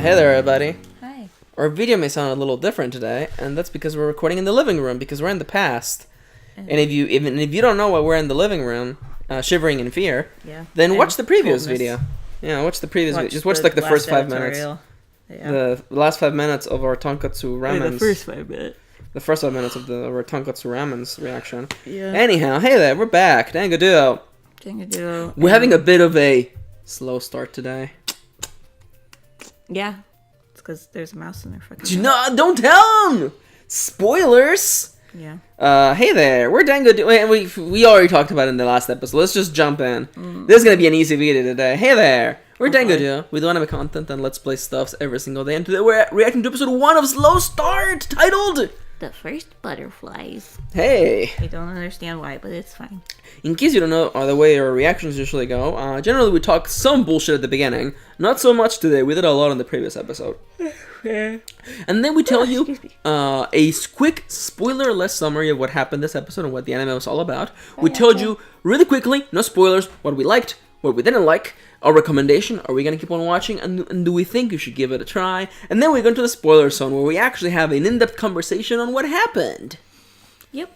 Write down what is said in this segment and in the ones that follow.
Hey there, everybody. Hi. Our video may sound a little different today, and that's because we're recording in the living room because we're in the past. And if you don't know why we're in the living room, shivering in fear, then watch the previous video. Yeah, watch the previous video. Just watch like the first 5 minutes. Yeah. The last 5 minutes of our tonkatsu ramens. The first 5 minutes. The first 5 minutes of our tonkatsu ramen's reaction. Yeah. Anyhow, hey there, we're back. Dango Duo. Dango Duo. We're having a bit of a slow start today. Yeah. It's because there's a mouse in there. Fucking No, don't tell them! Spoilers! Yeah. Hey there, we're Dango Duo. We already talked about it in the last episode. Let's just jump in. This is gonna be an easy video today. Hey there, we're Dango Duo. We do anime content and Let's Play stuffs every single day. And today we're reacting to episode 1 of Slow Start, titled The First Butterflies. Hey. I don't understand why, but it's fine. In case you don't know the way our reactions usually go, generally we talk some bullshit at the beginning. Not so much today. We did a lot in the previous episode. And then we tell you a quick spoiler-less summary of what happened this episode and what the anime was all about. We told you really quickly, no spoilers, what we liked, what we didn't like, our recommendation, are we going to keep on watching, and do we think you should give it a try? And then we go into the spoiler zone where we actually have an in-depth conversation on what happened. Yep.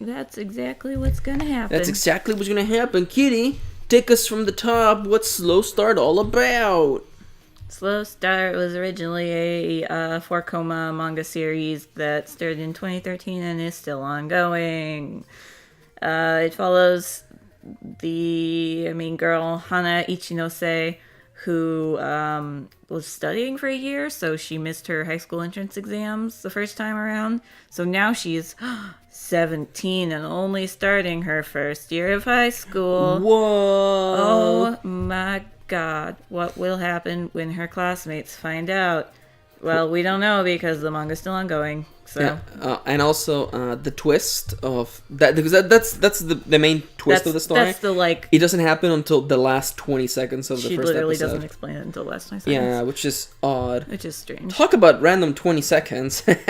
That's exactly what's going to happen. That's exactly what's going to happen. Kitty, take us from the top. What's Slow Start all about? Slow Start was originally a 4-coma manga series that started in 2013 and is still ongoing. It follows the main girl, Hana Ichinose, who was studying for a year, so she missed her high school entrance exams the first time around. So now she's 17 and only starting her first year of high school. Whoa! Oh my god, what will happen when her classmates find out? Well, we don't know because the manga's still ongoing. So yeah, and also the twist of that, because that's the main twist of the story. That's the It doesn't happen until the last 20 seconds of the first episode. She literally doesn't explain it until the last 20 seconds. Yeah, which is odd. Which is strange. Talk about random 20 seconds. 20.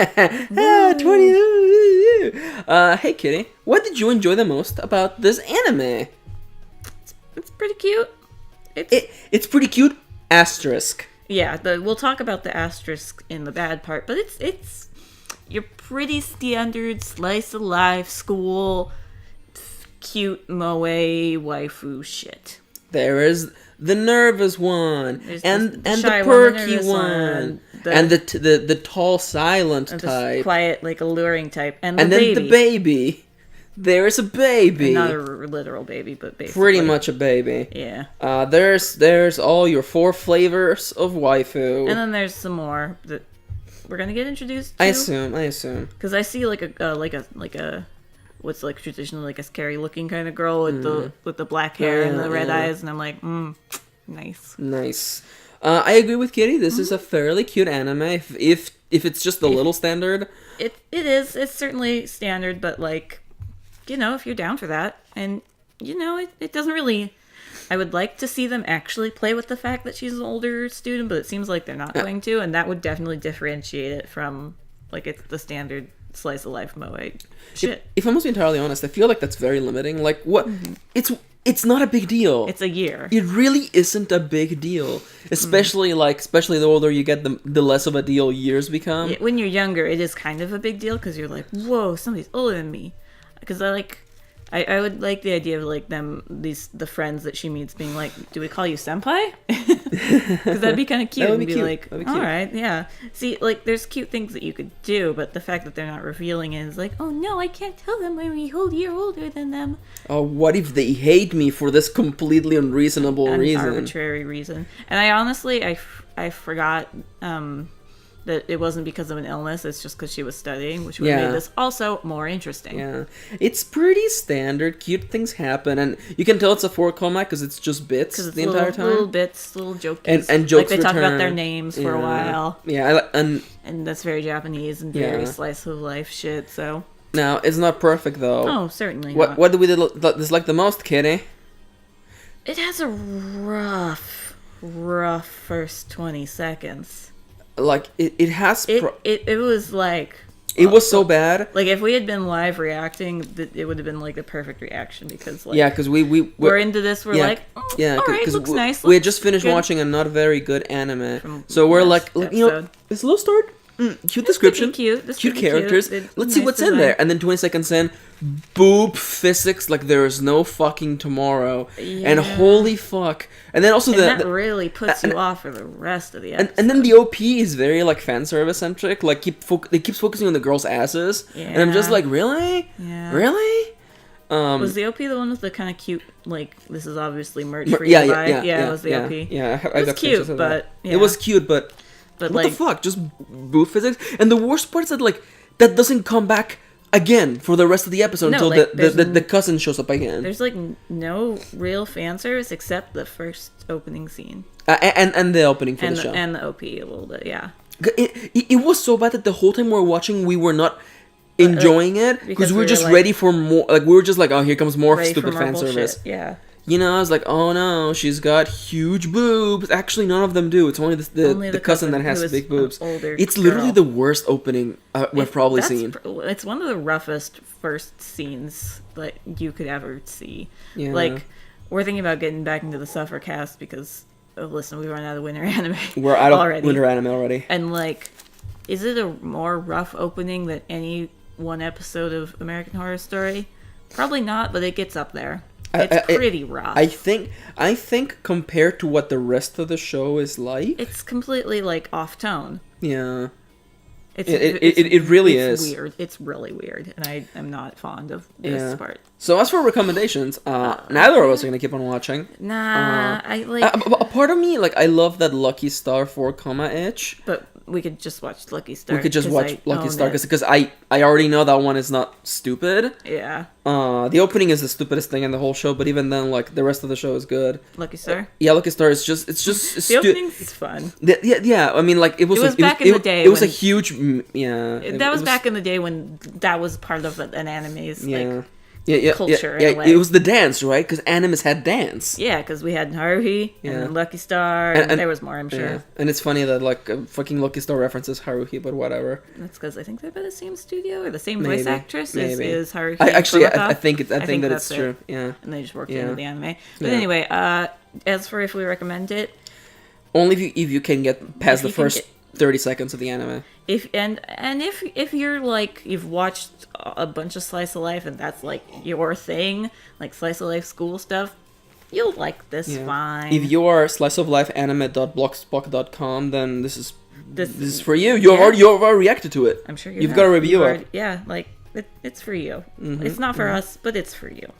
Hey Kitty, what did you enjoy the most about this anime? It's pretty cute. It's pretty cute. Asterisk. Yeah, we'll talk about the asterisk in the bad part, but it's your pretty standard slice of life school cute moe waifu shit. There is the nervous one, and the perky one, and the tall silent and type, the quiet like alluring type, and then baby. the baby. There's a baby. Not a literal baby, but basically. Pretty much a baby. Yeah. There's all your 4 flavors of waifu. And then there's some more that we're gonna get introduced to. I assume. Because I see like a what's like traditionally like a scary looking kind of girl with the black hair and the red eyes, and I'm like, nice. Nice. I agree with Kitty. This is a fairly cute anime. If it's just a little standard. It is. It's certainly standard, but like, you know, if you're down for that, and you know, it doesn't really. I would like to see them actually play with the fact that she's an older student, but it seems like they're not going to, and that would definitely differentiate it from like it's the standard slice of life moe shit. If I must be entirely honest, I feel like that's very limiting. Like what? It's not a big deal. It's a year. It really isn't a big deal, especially the older you get, the less of a deal years become. Yeah, when you're younger, it is kind of a big deal because you're like, whoa, somebody's older than me. Because I would like the idea of like the friends that she meets being like, do we call you senpai? Because that'd be kind of cute. That would be and cute. Like, that'd be cute. All right, yeah. See, like there's cute things that you could do, but the fact that they're not revealing it is like, oh no, I can't tell them I'm a whole year older than them. Oh, what if they hate me for this completely unreasonable reason? Arbitrary reason. And I honestly, I forgot that it wasn't because of an illness, it's just because she was studying, which would make this also more interesting. Yeah. It's pretty standard. Cute things happen, and you can tell it's a 4-coma because it's just bits the entire time. Little bits, little jokies. And jokes like they talk return. about their names for a while. Yeah, and that's very Japanese and very slice of life shit, so... Now, it's not perfect, though. Oh, certainly not. What do we dislike the most, Kitty? It has a rough first 20 seconds. Like, it has... It was like... It was so bad. Like, if we had been live reacting, it would have been, like, the perfect reaction, because, like... Yeah, because we're into this, we're like, yeah, alright, looks nice. We had just finished watching a not very good anime. So we're like, you know, it's a little start. Cute description. Cute characters. Let's see what's in there. And then 20 seconds in, boob physics like there is no fucking tomorrow. Yeah. And holy fuck. And then also that really puts you off for the rest of the episode. And then the OP is very like fan service centric. Like it keeps focusing on the girls' asses. Yeah. And I'm just like, really? Yeah. Really? Was the OP the one with the kind of cute, like, this is obviously merch for you vibe? Yeah, it was the OP. Yeah, it was cute, but... Yeah. It was cute, but what like, the fuck? Just boob physics? And the worst part is that, like, that doesn't come back again for the rest of the episode until like, the cousin shows up again. There's, like, no real fan service except the first opening scene. And the opening for the show. And the OP a little bit, yeah. It was so bad that the whole time we were watching, we were not enjoying it because we were just like, ready for more. Like, we were just like, oh, here comes more stupid fan service. Yeah. You know, I was like, oh no, she's got huge boobs. Actually, none of them do. It's only the cousin that has big boobs. It's literally the worst opening we've probably seen. It's one of the roughest first scenes that you could ever see. Yeah. Like, we're thinking about getting back into the Suffer cast because, listen, we run out of winter anime. We're out of winter anime already. And, like, is it a more rough opening than any one episode of American Horror Story? Probably not, but it gets up there. It's pretty rough. I think compared to what the rest of the show is like, it's completely like off tone. Yeah, it really is weird. It's really weird, and I'm not fond of this part. So as for recommendations, neither of us are gonna keep on watching. Nah, I like. A part of me, like, I love that Lucky Star 4 itch, but we could just watch Lucky Star. We could just watch Lucky Star because I already know that one is not stupid. Yeah. The opening is the stupidest thing in the whole show, but even then, like, the rest of the show is good. Lucky Star. Yeah, Lucky Star is just the opening's fun. Yeah. I mean, like, it was back in the day. It was a huge That was back in the day when that was part of an anime's like. Culture. Yeah, it was the dance, right? Because animes had dance. Yeah, because we had Haruhi and Lucky Star, and there was more, I'm sure. Yeah. And it's funny that like fucking Lucky Star references Haruhi, but whatever. That's because I think they're by the same studio or the same voice actress is Haruhi. I think that it's true. Yeah, and they just worked into the anime. But anyway, as for if we recommend it, only if you can get past the first 30 seconds of the anime. If you're like, you've watched a bunch of slice of life and that's like your thing, like slice of life school stuff, you'll like this fine. If you are sliceoflifeanime.blogspot.com, then this is for you. You've already reacted to it. I'm sure you've got a review up. Yeah, like it's for you. Mm-hmm, it's not for us, but it's for you.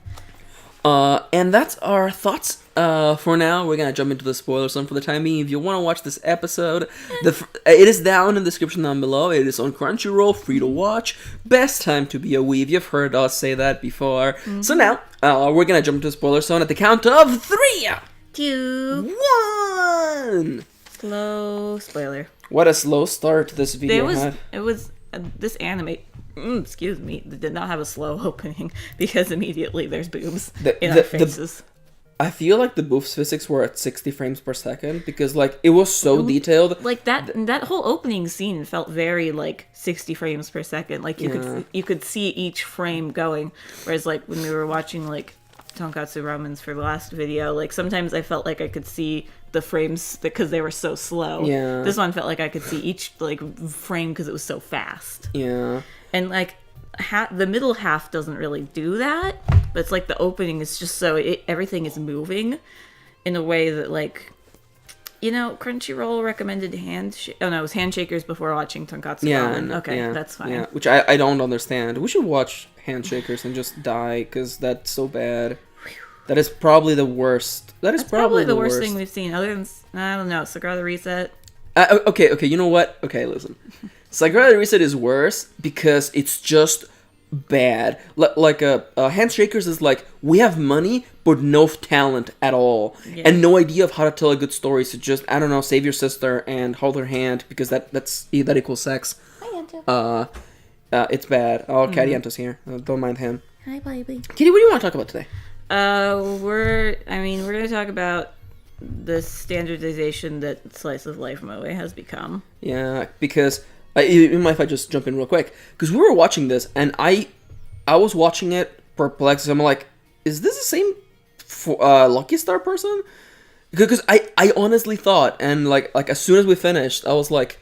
And that's our thoughts. For now, we're gonna jump into the spoiler zone for the time being. If you want to watch this episode, it is down in the description down below. It is on Crunchyroll, free to watch. Best time to be a weeb. You've heard us say that before. Mm-hmm. So now, we're gonna jump into the spoiler zone at the count of 3, 2, 1. Slow spoiler. What a slow start this video had. It was this anime. Excuse me, did not have a slow opening because immediately there's boobs in our faces. I feel like the boobs physics were at 60 frames per second because like it was so detailed. Like that whole opening scene felt very like 60 frames per second. Like you could see each frame going. Whereas like when we were watching like Tonkatsu Ramens for the last video, like sometimes I felt like I could see the frames because they were so slow. Yeah. This one felt like I could see each like frame because it was so fast. Yeah. And like the middle half doesn't really do that, but it's like the opening is just so everything is moving in a way that like, you know, Crunchyroll recommended it was Handshakers before watching Tonkatsu Ramen. Okay, that's fine. Yeah, which I don't understand. We should watch Handshakers and just die because that's so bad. That is probably the worst. That's probably the worst thing we've seen. Other than I don't know, Sagrada Reset. Okay, you know what? Okay, listen. Sagrada Reset is worse because it's just bad. Like Handshakers is like, we have money but no talent at all, and no idea of how to tell a good story. So just, I don't know, save your sister and hold her hand because that equals sex. Hi, Yanta. It's bad. Oh, Caddy Yanta's here. Don't mind him. Hi, baby. Kitty, what do you want to talk about today? We're gonna talk about the standardization that slice of life moe has become. Yeah, because You mind if I just jump in real quick? Because we were watching this, and I was watching it perplexed. I'm like, is this the same Lucky Star person? Because I honestly thought, and like as soon as we finished, I was like,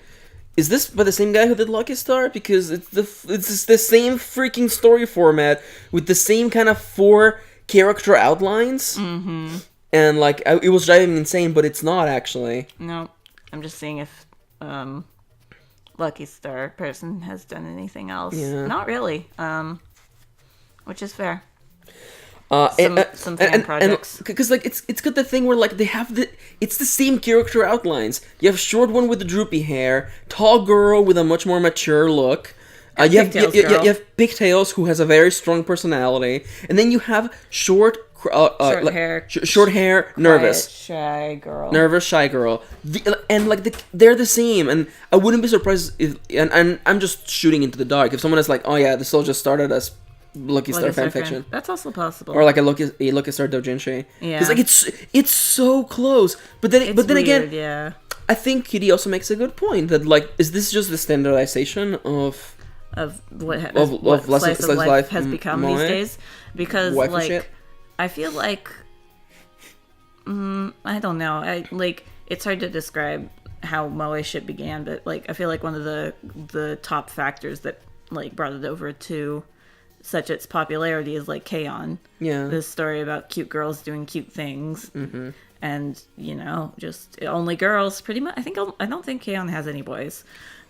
is this by the same guy who did Lucky Star? Because it's the same freaking story format with the same kind of 4 character outlines. Mm-hmm. And like it was driving me insane, but it's not actually. No, I'm just seeing if Lucky Star person has done anything else. Yeah. Not really. Which is fair. Some fan projects. Because like it's got the thing where like they have it's the same character outlines. You have short one with the droopy hair, tall girl with a much more mature look. You have Pigtails who has a very strong personality, and then you have short hair, nervous, shy girl. Nervous, shy girl. They're the same, and I wouldn't be surprised if. And I'm just shooting into the dark. If someone is like, "Oh yeah, this all just started as Lucky Star fanfiction," that's also possible. Or like a Lucky Star doujinshi. Yeah, because like it's so close. But then weird, again, yeah. I think Kitty also makes a good point that like, is this just the standardization of what slice of life has life become these days? Because Waifu like. Shit? I feel like I don't know. It's hard to describe how moe shit began, but like I feel like one of the top factors that like brought it over to such its popularity is like K-On! Yeah, this story about cute girls doing cute things, and just only girls. Pretty much, I don't think K-On! Has any boys,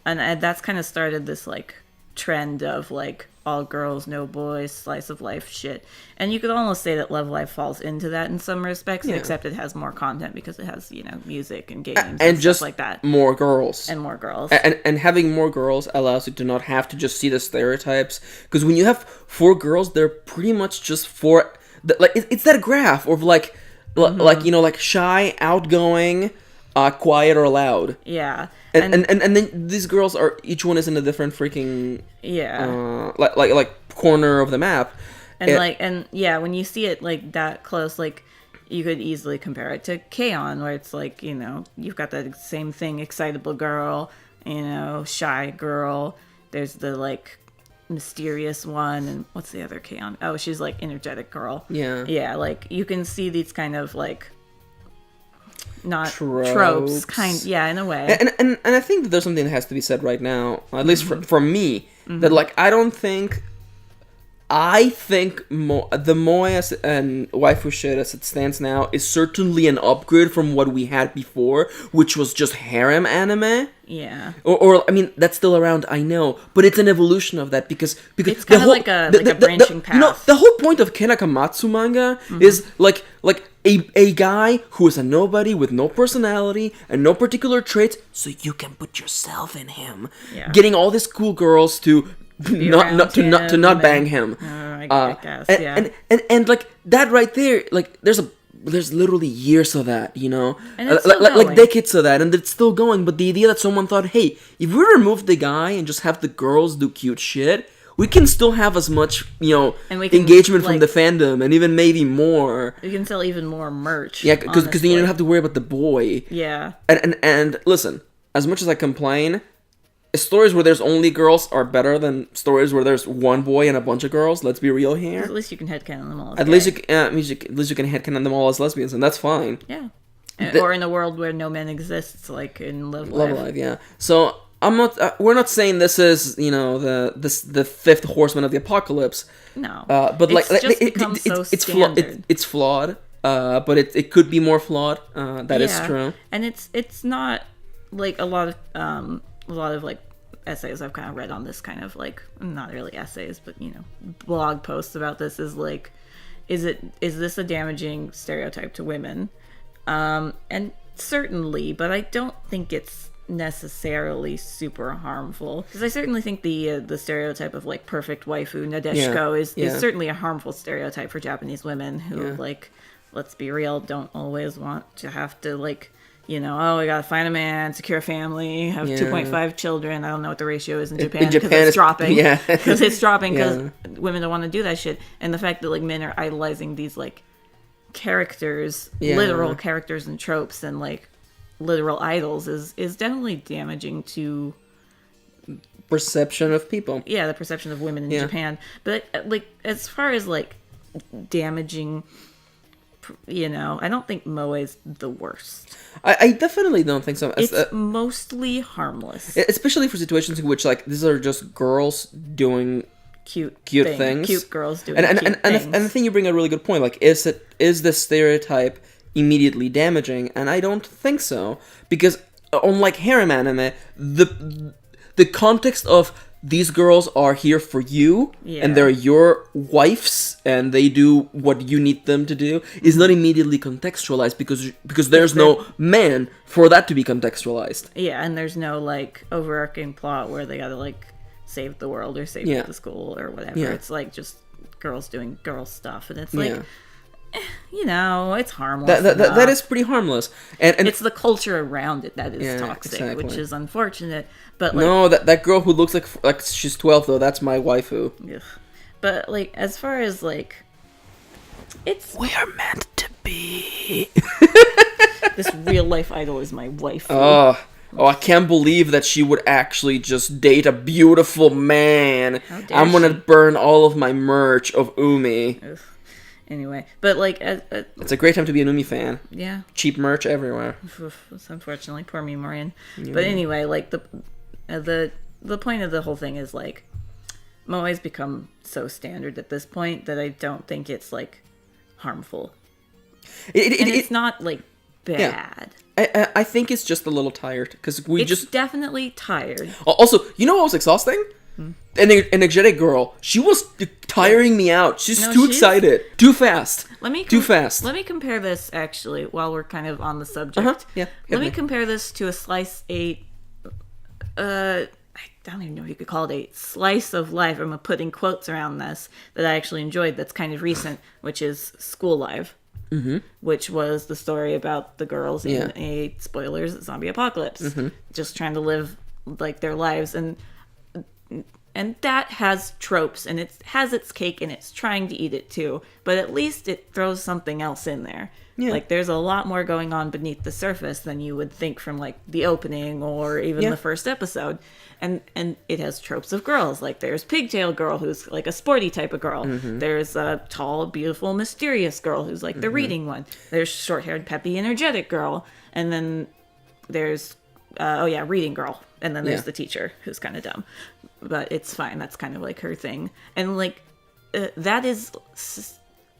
and that's kind of started this like trend of like all girls, no boys, slice of life shit. And you could almost say that Love Live falls into that in some respects, except it has more content because it has, music and games and just stuff like that. More girls. And more girls. And having more girls allows you to not have to just see the stereotypes. Because when you have 4 girls, they're pretty much just 4... It's that graph of like shy, outgoing, quiet, or loud. Yeah. And then these girls are, each one is in a different freaking like corner of the map, and when you see it like that close, like you could easily compare it to K-On! Where it's like you've got the same thing, excitable girl, shy girl. There's the like mysterious one, and what's the other K-On!? Oh, she's like energetic girl. Yeah, like you can see these kind of like. Not tropes, in a way. And I think that there's something that has to be said right now, at least for me, that like I think the moe and waifu shit as it stands now is certainly an upgrade from what we had before, which was just harem anime. Yeah. Or I mean, that's still around, I know, but it's an evolution of that because it's kind of like a branching path. The whole point of Kenakamatsu manga is like a guy who is a nobody with no personality and no particular traits, so you can put yourself in him. Yeah. Getting all these cool girls to not bang him. I guess, and like that right there, like there's literally years of that, And it's still going. like decades of that, and it's still going. But the idea that someone thought, hey, if we remove the guy and just have the girls do cute shit, we can still have as much, engagement from the fandom, and even maybe more. We can sell even more merch. Yeah, because then you don't have to worry about the boy. Yeah. And listen, as much as I complain, stories where there's only girls are better than stories where there's one boy and a bunch of girls. Let's be real here. At least you can headcanon them all. At least you can headcanon them all as lesbians, and that's fine. Yeah. Or in a world where no men exists, like in Love Live. Yeah. So I'm not. We're not saying this is the fifth horseman of the apocalypse. No. But it's flawed. But it could be more flawed. That is true. And it's not like a lot of like essays I've kind of read on this kind of like, not really essays, but blog posts about this is like, is this a damaging stereotype to women? And certainly, but I don't think it's necessarily super harmful, because I certainly think the stereotype of like perfect waifu Nadeshiko is certainly a harmful stereotype for Japanese women who like, let's be real, don't always want to have to like, oh, we gotta find a man, secure a family, have 2.5 children. I don't know what the ratio is in Japan because it's dropping. Yeah, because it's dropping because women don't want to do that shit. And the fact that like men are idolizing these like characters, literal characters and tropes, and like literal idols is definitely damaging to perception of people. Yeah, the perception of women in Japan. But like, as far as like damaging, I don't think moe is the worst. I definitely don't think so. It's mostly harmless, especially for situations in which like these are just girls doing cute things, cute girls doing and cute things. And I think you bring a really good point. Like, is the stereotype immediately damaging? And I don't think so, because unlike harem anime, the context of these girls are here for you, and they're your wives, and they do what you need them to do, is not immediately contextualized, because there's no man for that to be contextualized. Yeah, and there's no, like, overarching plot where they gotta, like, save the world or save the school or whatever. Yeah. It's, like, just girls doing girl stuff, and it's, like... it's harmless. That is pretty harmless, and it's the culture around it that is toxic, which is unfortunate. But like, no, that girl who looks like she's 12 though, that's my waifu. Ugh. But like, as far as like, we are meant to be. This real life idol is my waifu. Oh, I can't believe that she would actually just date a beautiful man. I'm gonna burn all of my merch of Umi. Ugh. Anyway, but like... it's a great time to be an Umi fan. Yeah. Cheap merch everywhere. Unfortunately, poor me, Maureen. Yeah. But anyway, like, the point of the whole thing is, like, moe's become so standard at this point that I don't think it's, like, harmful. It's not, like, bad. Yeah. I think it's just a little tired, because it's definitely tired. Also, you know what was exhausting? An energetic girl. She was tiring me out. She's too excited. Too fast. Too fast. Let me compare this, actually, while we're kind of on the subject. Yeah. Let me compare this to a I don't even know if you could call it a slice of life. I'm putting quotes around this that I actually enjoyed that's kind of recent, which is School Live. Mm-hmm. Which was the story about the girls in a, spoilers, zombie apocalypse. Mm-hmm. Just trying to live, like, their lives, and that has tropes, and it has its cake, and it's trying to eat it too. But at least it throws something else in there. Yeah. Like, there's a lot more going on beneath the surface than you would think from, like, the opening or even the first episode. And it has tropes of girls. Like, there's Pigtail Girl, who's, like, a sporty type of girl. Mm-hmm. There's a tall, beautiful, mysterious girl, who's, like, the reading one. There's short-haired, peppy, energetic girl. And then there's, reading girl. And then there's the teacher, who's kind of dumb. But it's fine. That's kind of like her thing. And like, that is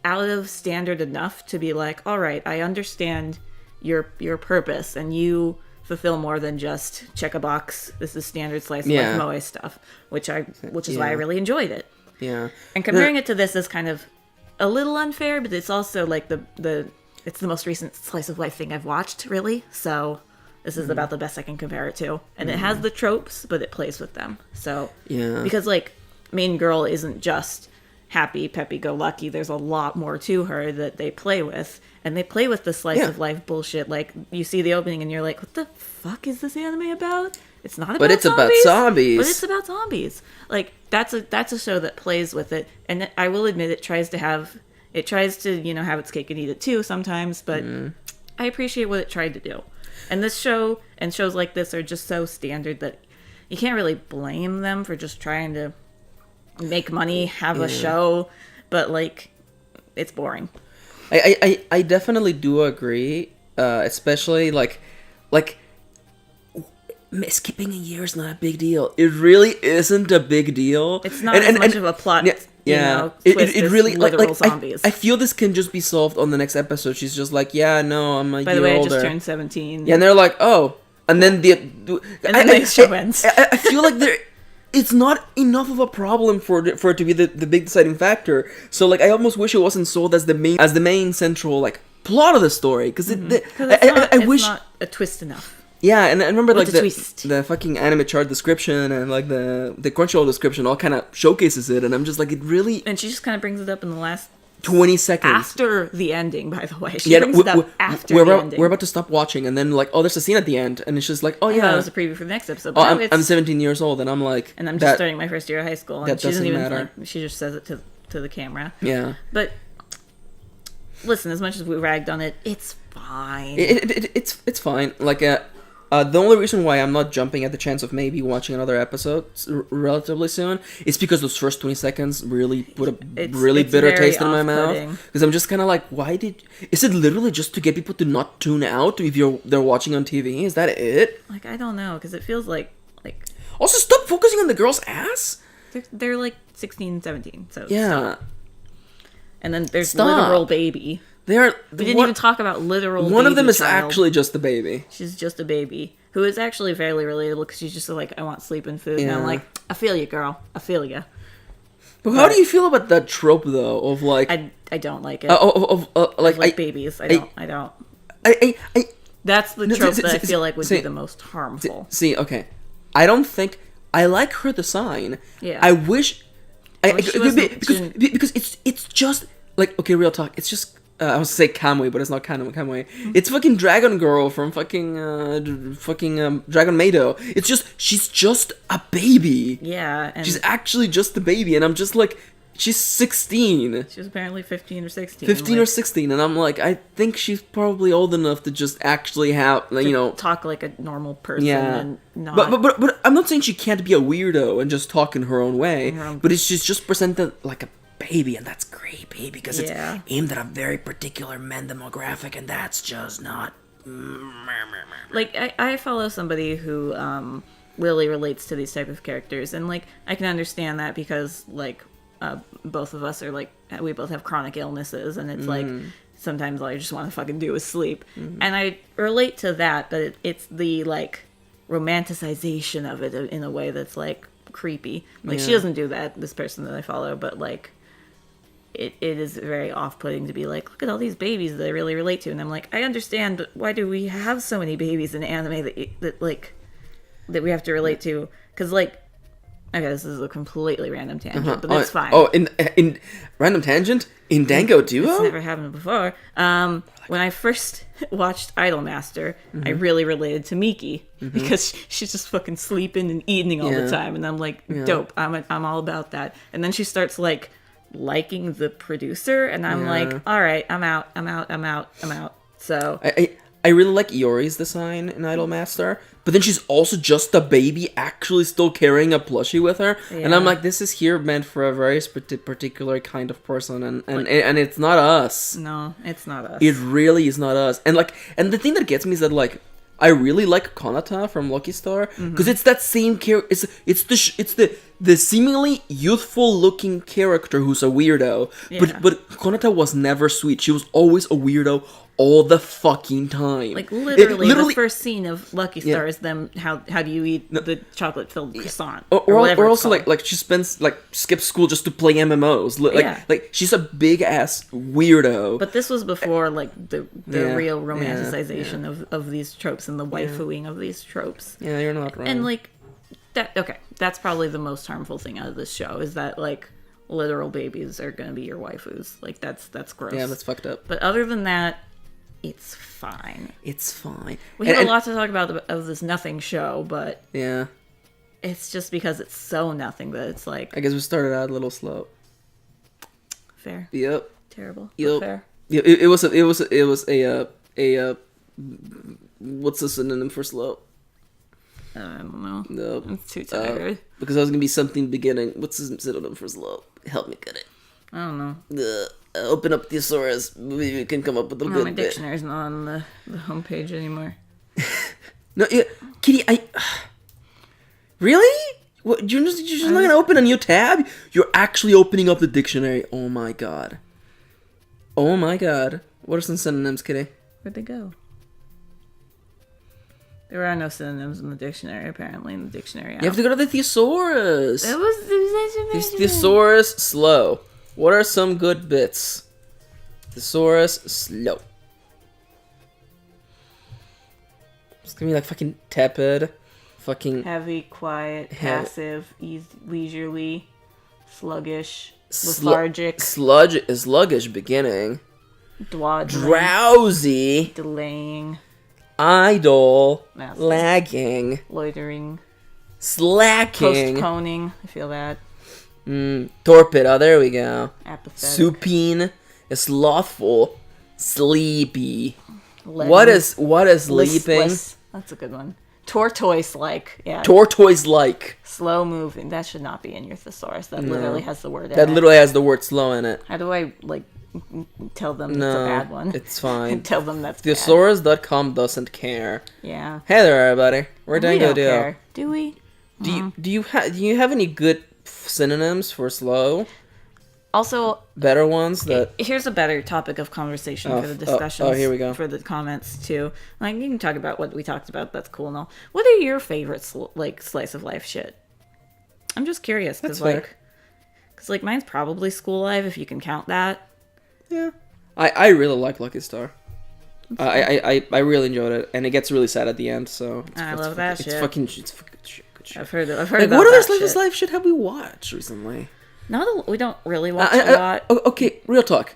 out of standard enough to be like, all right, I understand your purpose, and you fulfill more than just check a box. This is standard slice of life moe stuff, which is why I really enjoyed it. Yeah. And comparing it to this is kind of a little unfair, but it's also like it's the most recent slice of life thing I've watched, really. So this is about the best I can compare it to. And it has the tropes, but it plays with them. So, because, like, main girl isn't just happy, peppy-go-lucky. There's a lot more to her that they play with. And they play with the slice of life bullshit. Like, you see the opening and you're like, what the fuck is this anime about? It's not about But it's zombies. About zombies. But it's about zombies. Like, that's a show that plays with it. And I will admit it tries to, have its cake and eat it too sometimes. But I appreciate what it tried to do. And this show and shows like this are just so standard that you can't really blame them for just trying to make money, have a show, but like, it's boring. I definitely do agree, especially like skipping a year is not a big deal. It really isn't a big deal. It's not as much of a plot. It really literal zombies. I feel this can just be solved on the next episode. She's just like, I'm a year older. By the way, I just turned 17. Yeah, and they're like, oh, and then the next show ends. I feel like it's not enough of a problem for it to be the big deciding factor. So like, I almost wish it wasn't sold as the main central like plot of the story, because I wish not a twist enough. Yeah, and I remember like the fucking anime chart description and like the Crunchyroll description all kind of showcases it, and I'm just like, it really. And she just kind of brings it up in the last 20 seconds after the ending. By the way, she brings it up after the ending. We're about to stop watching, and then like, oh, there's a scene at the end, and it's just like, oh yeah, it was a preview for the next episode. Oh, I'm 17 years old, and I'm like, and I'm just starting my first year of high school, and that she doesn't even matter. like, she just says it to the camera. Yeah, but listen, as much as we ragged on it, it's fine. It's fine. Like The only reason why I'm not jumping at the chance of maybe watching another episode relatively soon is because those first 20 seconds really put a really bitter taste in my mouth. Because I'm just kind of like, is it literally just to get people to not tune out if they're watching on TV? Is that it? Like, I don't know, because it feels like... Also, stop focusing on the girl's ass! They're like 16, 17, so... Yeah. Stop. And then there's literal baby. We didn't even talk about literal baby. One of them is child. actually just a baby. She's just a baby. Who is actually fairly relatable because she's just like, I want sleep and food. Yeah. And I'm like, I feel you, girl. I feel you. But how do you feel about that trope, though, of like... I don't like it. Like babies. I don't. That's the trope that I feel like would be the most harmful. Okay. I don't think... I like her design. Yeah. I wish... because it's just... Like, okay, real talk. It's just... I was to say Kamui, but it's not Kamui. It's fucking Dragon Girl from fucking Dragon Maid. It's just... She's just a baby. Yeah. And she's actually just a baby, and I'm just like... She's 16. She was apparently 15 or 16. 15 or 16, and I'm like, I think she's probably old enough to just actually have, like, talk like a normal person. Yeah. And not... But I'm not saying she can't be a weirdo and just talk in her own way. But it's just presented like a baby, and that's great, baby, because it's aimed at a very particular men demographic, and that's just not. Like, I follow somebody who really relates to these type of characters, and like I can understand that because like. Both of us are like, we both have chronic illnesses, and it's like sometimes all I just want to fucking do is sleep. And I relate to that, but it's the like romanticization of it in a way that's like creepy. Like she doesn't do that, this person that I follow, but like it is very off-putting to be like, look at all these babies that I really relate to, and I'm like, I understand, but why do we have so many babies in anime that we have to relate to? Because like. Okay, this is a completely random tangent, but that's fine. Oh, in random tangent? In Dango Duo? It's never happened before. When I first watched Idolmaster, I really related to Miki because she's just fucking sleeping and eating all the time, and I'm like, dope. I'm all about that. And then she starts like liking the producer, and I'm like, all right, I'm out. So I really like Iori's design in Idolmaster, but then she's also just a baby actually still carrying a plushie with her. Yeah. And I'm like, this is here meant for a very particular kind of person, and it's not us. No, it's not us. It really is not us. And the thing that gets me is that like, I really like Konata from Lucky Star because it's that same character. It's the seemingly youthful looking character who's a weirdo. Yeah. But Konata was never sweet. She was always a weirdo all the fucking time. Like literally the first scene of Lucky Star is them. How do you eat the chocolate filled croissant? Or also like she skips school just to play MMOs. Like she's a big ass weirdo. But this was before like the real romanticization of these tropes and the waifuing of these tropes. Yeah, you're not wrong. And like that. Okay, that's probably the most harmful thing out of this show is that like literal babies are gonna be your waifus. Like that's gross. Yeah, that's fucked up. But other than that. It's fine. We have a lot to talk about of this nothing show, but yeah, it's just because it's so nothing that it's like. I guess we started out a little slow. Fair. Yep. Terrible. Yep. Fair. Yeah, it was a what's the synonym for slow? I don't know. No, I'm too tired. Because I was gonna be something beginning. What's the synonym for slow? Help me get it. I don't know. Open up thesaurus. Maybe we can come up with a good my dictionary's not on the homepage anymore. No, yeah, Kitty, really? What? You're just not gonna open a new tab? You're actually opening up the dictionary. Oh my god. What are some synonyms, Kitty? Where'd they go? There are no synonyms in the dictionary, apparently, in the dictionary app. You have to go to the thesaurus. It was Thesaurus slow. What are some good bits? Thesaurus slow. It's gonna be like fucking tepid, fucking heavy, quiet, passive, leisurely, sluggish, lethargic, sluggish beginning, dawdling, drowsy, delaying, idle, lagging, loitering, slacking, postponing. I feel that. Torpid. Oh, there we go. Apathetic. Supine, slothful, sleepy. What is sleeping? That's a good one. Tortoise-like. Yeah. Tortoise-like. Slow moving. That should not be in your thesaurus. That literally has the word in it. That literally has the word slow in it. How do I, like, tell them No, it's a bad one? It's fine. Tell them that's bad. Thesaurus.com doesn't care. Yeah. Hey there, everybody. We're We Dango don't Duo. care. Do we? Do you have any good synonyms for slow? Also, Better ones that here's a better topic of conversation for the discussions. here we go. For the comments too. Like, you can talk about what we talked about. That's cool and all. What are your favorite slice of life shit? I'm just curious because mine's probably School Life if you can count that. Yeah, I really like Lucky Star. I really enjoyed it, and it gets really sad at the end. So I love that shit. It's fucking good shit. I've heard about what other slice of life shit have we watched recently? We don't really watch a lot. Okay, real talk.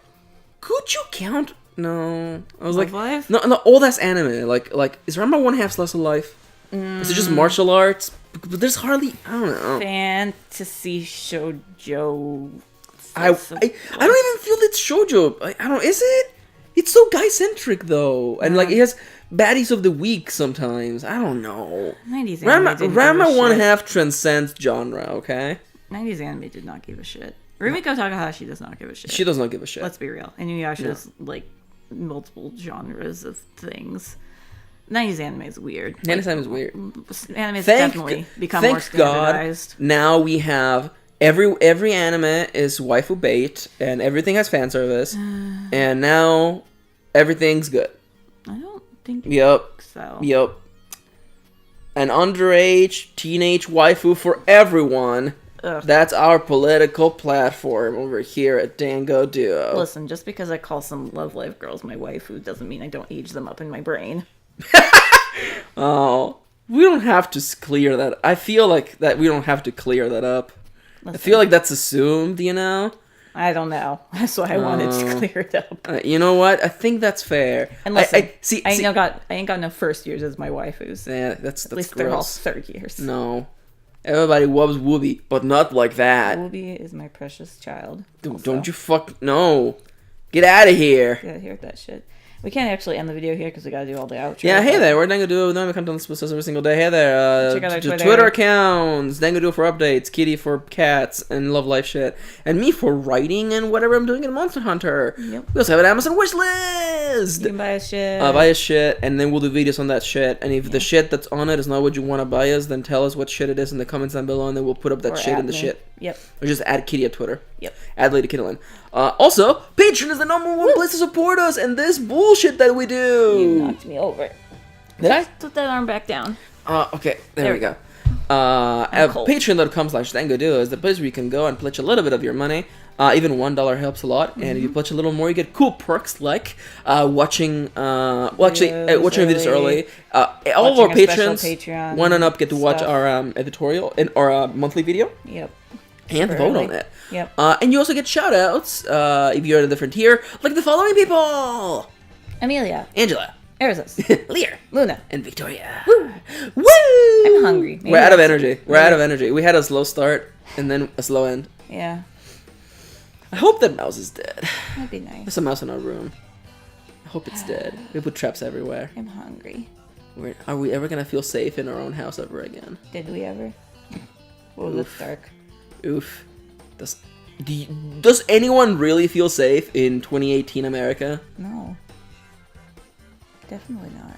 Could you count? No, I was Love Life? no, all that's anime. Like is Ranma one half slice of life? Is it just martial arts? But there's hardly, I don't know. Fantasy shoujo. I don't even feel it's shoujo. I don't. Is it? It's so guy centric though, and like it has baddies of the week sometimes. I don't know. 90s anime Ranma one half transcends genre. Okay. 90s anime did not give a shit. Rumiko Takahashi does not give a shit. She does not give a shit. Let's be real. Inuyasha's like multiple genres of things. 90s anime is weird. 90s anime is weird. Anime has definitely become more standardized. God, now we have every anime is waifu bait and everything has fan service, and now everything's good. I don't think so. Yep. An underage teenage waifu for everyone. Ugh. That's our political platform over here at Dango Duo. Listen, just because I call some Love Live girls my waifu doesn't mean I don't age them up in my brain. Oh, we don't have to clear that. I feel like that we don't have to clear that up. Listen, I feel like that's assumed, you know? I don't know. That's why I wanted to clear it up. You know what? I think that's fair. And listen, I ain't got no first years as my waifus. Yeah, that's At least gross. they're all third years. No. Everybody loves Wooby, but not like that. Wooby is my precious child. Don't you no. Get out of here. Get out of here with that shit. We can't actually end the video here because we gotta do all the outro. Yeah, hey there, we're Dango Duo. We come on this every single day. Hey there, check out our Twitter accounts, Dango Duo for updates, Kitty for cats and love life shit, and me for writing and whatever I'm doing in Monster Hunter. Yep. We also have an Amazon wish list. You can buy us shit. Buy us shit, and then we'll do videos on that shit. And if the shit that's on it is not what you want to buy us, then tell us what shit it is in the comments down below, and then we'll put up that or shit in the me. shit. Yep. Or just add Kitty at Twitter. Yep. Add LadyKittyLynn. Also, Patron is the #1 place to support us and this bullshit that we do. You knocked me over. Did I? Put that arm back down. Okay. There we go. Patreon.com/DangoDuo is the place where you can go and pledge a little bit of your money. Even $1 helps a lot, and if you pledge a little more, you get cool perks like watching videos early. All of our patrons, one and up, get to watch our editorial and our monthly video. Yep. And vote on it. Yep. And you also get shout-outs if you're at a different tier, like the following people: Amelia, Angela, Erzos, Leire, Luna, and Victoria. Woo! Woo! I'm hungry. We're out of energy. We're out of energy. We had a slow start and then a slow end. Yeah. I hope that mouse is dead. That'd be nice. There's a mouse in our room. I hope it's dead. We put traps everywhere. I'm hungry. Are we ever gonna feel safe in our own house ever again? Did we ever? Oh, that's dark. Oof. Does anyone really feel safe in 2018 America? No. Definitely not.